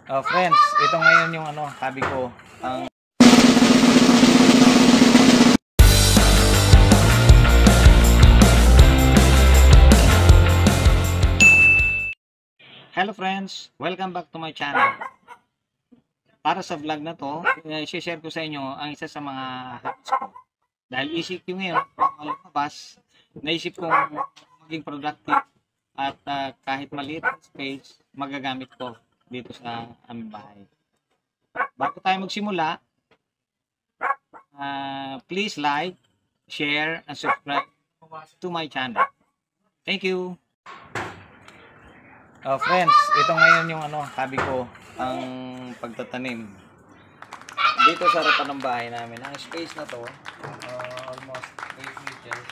Friends, ito ngayon yung sabi ko, ang Hello friends, welcome back to my channel. Para sa vlog na to, i-share ko sa inyo ang isa sa mga habits ko. Dahil ECQ ngayon, lumabas, naisip kong maging productive at kahit maliit ang space, magagamit ko dito sa aming bahay. Bago tayo magsimula, please like, share, and subscribe to my channel. Thank you! Friends, ito ngayon yung sabi ko, ang pagtatanim dito sa harapan ng bahay namin. Ang space na to, almost 8 meters,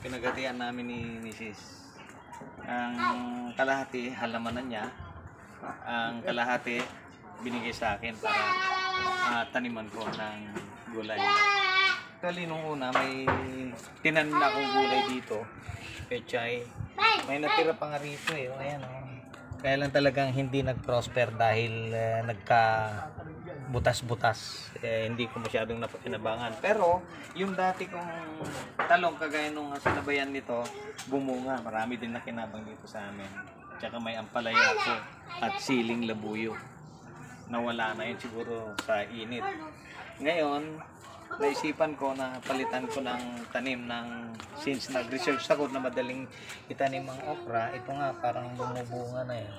pinagatian namin ni Mrs. Ang kalahati, halamanan niya. Ang kalahati, binigay sa akin para taniman ko ng gulay. Actually, nung una, may tinanim na akong gulay dito. Pechay. May natira pa nga rito eh. Ayan, oh. Kaya lang talagang hindi nag-prosper dahil nagka-butas-butas. Hindi ko masyadong napakinabangan. Pero, yung dati kong talong kagaya nung sinabayan nito, bumunga. Marami din nakinabang dito sa amin. Tsaka may ampalaya ko at siling labuyo. Nawala na yun siguro sa init. Ngayon, naisipan ko na palitan ko ng tanim since nag-research ako na madaling itanim ang okra, ito nga parang bumubunga na yan.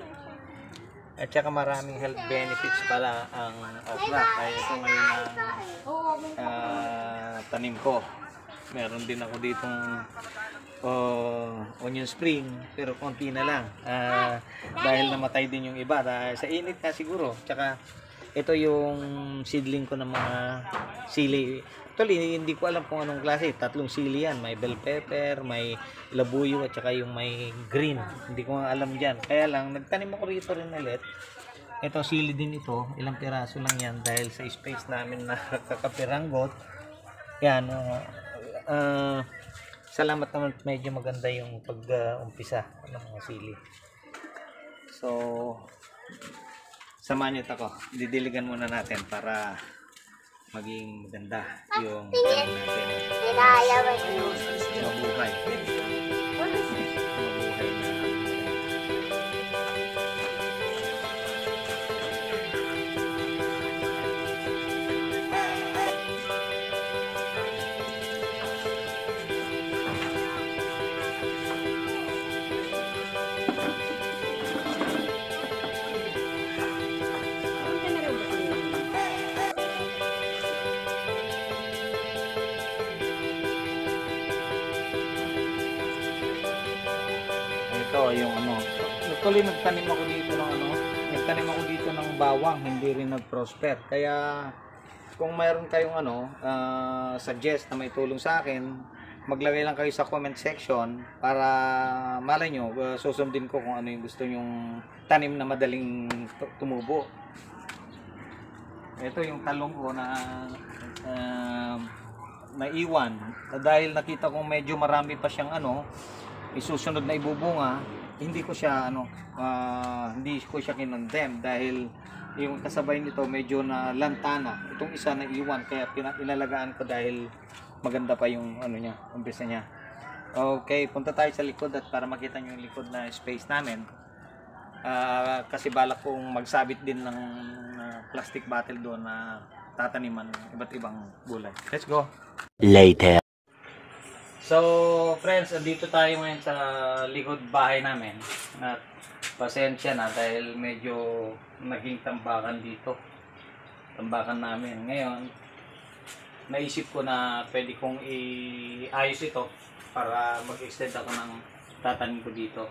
At saka maraming health benefits pala ang okra. Kaya ito ngayon na tanim ko. Meron din ako ditong onion spring, pero konti na lang. Dahil namatay din yung iba. Sa init na siguro. Tsaka ito yung seedling ko ng mga sili. Actually, hindi ko alam kung anong klase. 3 sili yan. May bell pepper, may labuyo, at saka yung may green. Hindi ko nga alam dyan. Kaya lang, nagtanim ako rito rin ulit. Ito, sili din ito. Ilang piraso lang yan dahil sa space namin na kakapiranggot. Yan. Salamat naman, medyo maganda yung pag-umpisa ng mga sili. So, samahan niyo ako. Didiligan muna natin para maging maganda yung tanim natin. Mabuhay. Ito yung actually nagtanim ako dito ng bawang, hindi rin nag-prosper. Kaya kung mayroon kayong suggest na may tulong sa akin, maglagay lang kayo sa comment section para malay nyo, susundin ko kung ano yung gusto nyong tanim na madaling tumubo. Ito yung talong ko na naiwan dahil nakita kong medyo marami pa siyang isusunod na ibubunga. Hindi ko siya kinondem dahil yung kasabay nito medyo na lantana. Itong isa na iwan kaya inalagaan ko dahil maganda pa yung umpisa niya. Okay, punta tayo sa likod at para makita niyo yung likod na space namin. Kasi balak kong magsabit din ng plastic bottle doon na tataniman iba't ibang gulay. Let's go. Later. So, friends, dito tayo ngayon sa likod bahay namin. At pasensya na dahil medyo naging tambakan dito. Tambakan namin. Ngayon, naisip ko na pwede kong iayos ito para mag-extend ako ng tatanim ko dito.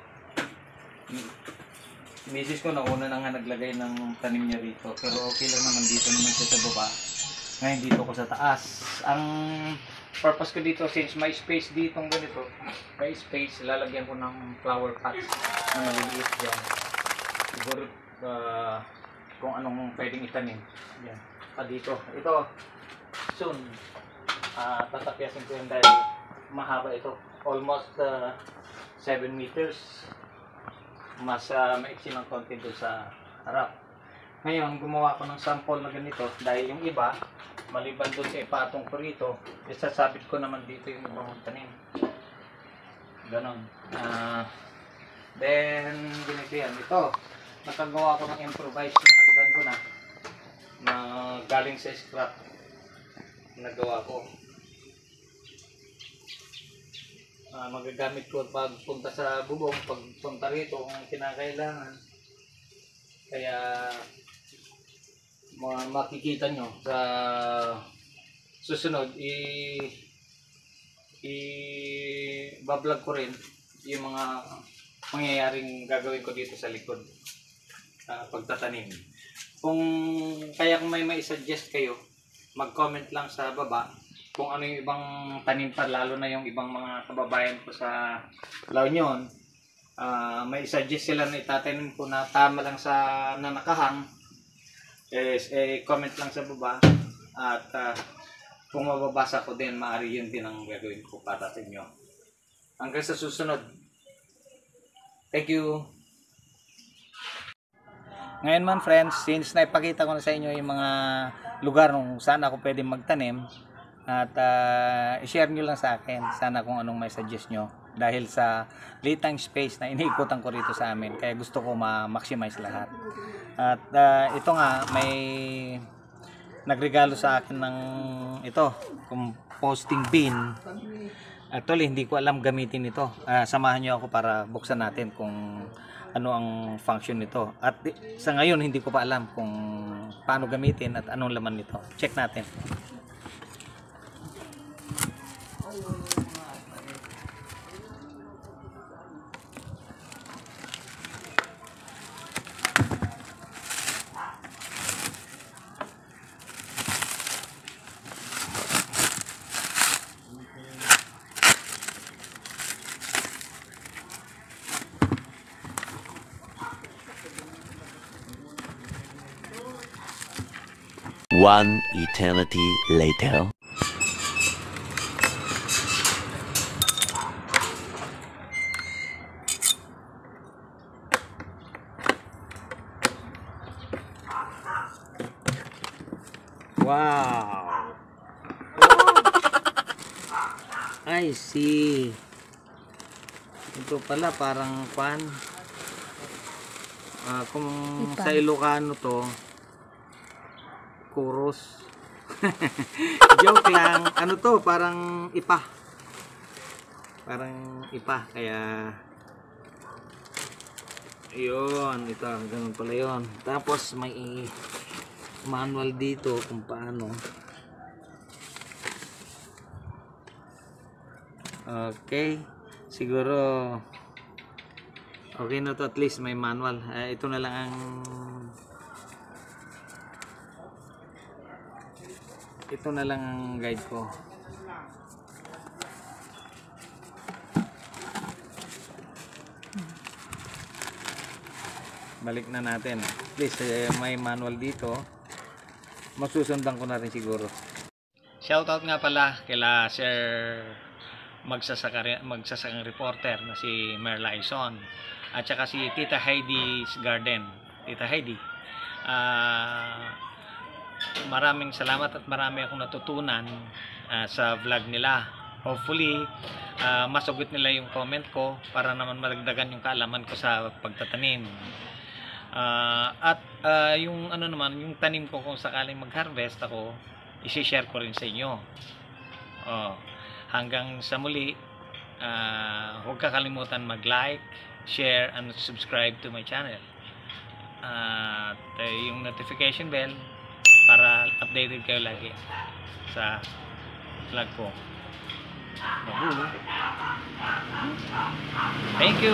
Misis ko nauna na nga naglagay ng tanim niya rito. Pero okay lang naman dito naman siya sa baba. Ngayon dito ko sa taas. Ang purpose ko dito, since may space ditong ganito, may space, lalagyan ko ng flower pots na maliliit dyan. Siguro kung anong pwedeng itanim. Yan. Dito. Ito, soon, tatapyasin ko yun dahil mahaba ito. Almost 7 meters. Mas maiksi ng konti doon sa harap. Ngayon, gumawa ko ng sample na ganito dahil yung iba, maliban doon sa ipatong ko rito, isasabit ko naman dito yung ibang tanim. Ganon. Then, ganito yan. Ito, nakagawa ko ng improvise na hagdan ko na galing sa scrap. Nagawa ko. Magagamit ko pag punta sa bubong, pag punta rito kung kinakailangan. Kaya makikita nyo sa susunod i-vlog ko rin yung mga mangyayaring gagawin ko dito sa likod pagtatanim. Kung may suggest kayo, mag-comment lang sa baba kung ano yung ibang tanim pa, lalo na yung ibang mga kababayan ko sa La Union. May suggest sila na itatanim ko na tama lang sa nanakahang, comment lang sa baba at kung mababasa ko din, maaari yun din ang gagawin ko para sa inyo. Hanggang sa susunod. Thank you. Ngayon man friends, since naipakita ko na sa inyo yung mga lugar kung saan ako pwede magtanim, at i-share nyo lang sa akin sana kung anong may suggest nyo dahil sa litang space na iniikutan ko rito sa amin, kaya gusto ko ma-maximize lahat. At ito nga, may nagregalo sa akin ng ito, composting bin. Actually hindi ko alam gamitin ito. Samahan nyo ako para buksan natin kung ano ang function nito, at sa ngayon hindi ko pa alam kung paano gamitin at anong laman nito. Check natin. One eternity later. Wow! I see. Ito pala parang pan. Kung sa Ilocano to, kuros. Joke lang. Ano to? Parang ipa. Parang ipa. Kaya yun. Ito. Ganun pala yun. Tapos may manual dito kung paano. Okay. Siguro okay na to. At least may manual. Ito na lang ang guide ko. Balik na natin. At least may manual dito. Masusundan ko na rin siguro. Shoutout nga pala kila Sir magsasakang reporter na si Merla Ison at saka si Tita Heidi's Garden. Tita Heidi, maraming salamat at marami akong natutunan sa vlog nila. Hopefully masugot nila yung comment ko para naman malagdagan yung kaalaman ko sa pagtatanim. At yung ano naman, yung tanim ko kung sakaling mag-harvest ako, i-share ko rin sa inyo. Hanggang sa muli, huwag kakalimutan mag-like, share, and subscribe to my channel. At yung notification bell para updated kayo lagi sa vlog ko. Thank you!